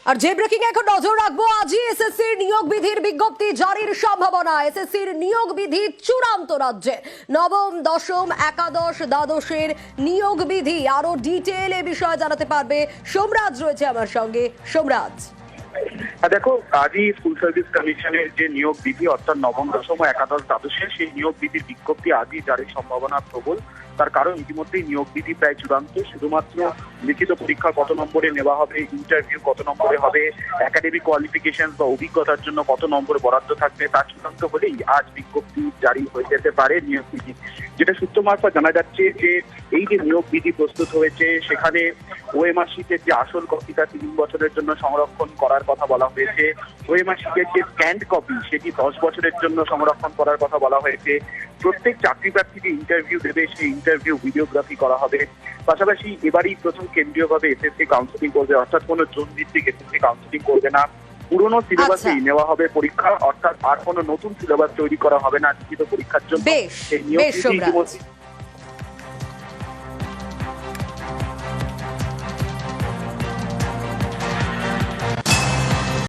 আর যে ব্রেকিং এখন নজর রাখবো, আজই এসএসসির নিয়োগ বিধির বিজ্ঞপ্তি জারির সম্ভাবনা। এসএসসির নিয়োগ বিধি চূড়ান্ত রাজ্যে, নবম, দশম, একাদশ, দ্বাদশের নিয়োগ বিধি। আরো ডিটেল এ বিষয়ে জানাতে পারবে সোমরাজ, রয়েছে আমার সঙ্গে। সোমরাজ, দেখো, আজই স্কুল সার্ভিস কমিশনের যে নিয়োগ বিধি, অর্থাৎ নবম, দশম ও একাদশ, দ্বাদশের সেই নিয়োগ বিধির বিজ্ঞপ্তি আজই জারির সম্ভাবনা প্রবল। তার কারণ ইতিমধ্যেই নিয়োগ বিধি প্রায় চূড়ান্ত। শুধুমাত্র লিখিত পরীক্ষা কত নম্বরে নেওয়া হবে, ইন্টারভিউ কত নম্বরে হবে, একাডেমিক কোয়ালিফিকেশন বা অভিজ্ঞতার জন্য কত নম্বর বরাদ্দ থাকবে, তা চূড়ান্ত হলেই আজ বিজ্ঞপ্তি জারি হয়ে যেতে পারে নিয়োগ বিধি। যেটা সূত্র মারফত জানা যাচ্ছে যে এই যে নিয়োগ বিধি প্রস্তুত হয়েছে, সেখানে ওএমআর শিটের যে আসল কপিটা 3 বছরের জন্য সংরক্ষণ করার কথা বলা হয়েছে। ওএমআর শিটের যে স্ক্যান্ড কপি, সেটি 10 বছরের জন্য সংরক্ষণ করার কথা বলা হয়েছে। প্রত্যেক চাকরি প্রার্থী যে ইন্টারভিউ দেবে, সেই ইন্টারভিউ ভিডিওগ্রাফি করা হবে। পাশাপাশি এবারই প্রথম কেন্দ্রীয়ভাবে এসএসসি কাউন্সিলিং করবে, অর্থাৎ কোনো জোন ভিত্তিক এসএসসি কাউন্সিলিং করবে না। পুরোনো সিলেবাসেই নেওয়া হবে পরীক্ষা, অর্থাৎ আর কোনো নতুন সিলেবাস তৈরি করা হবে না লিখিত পরীক্ষার জন্য। বেশ, বেশ সোমরাজ।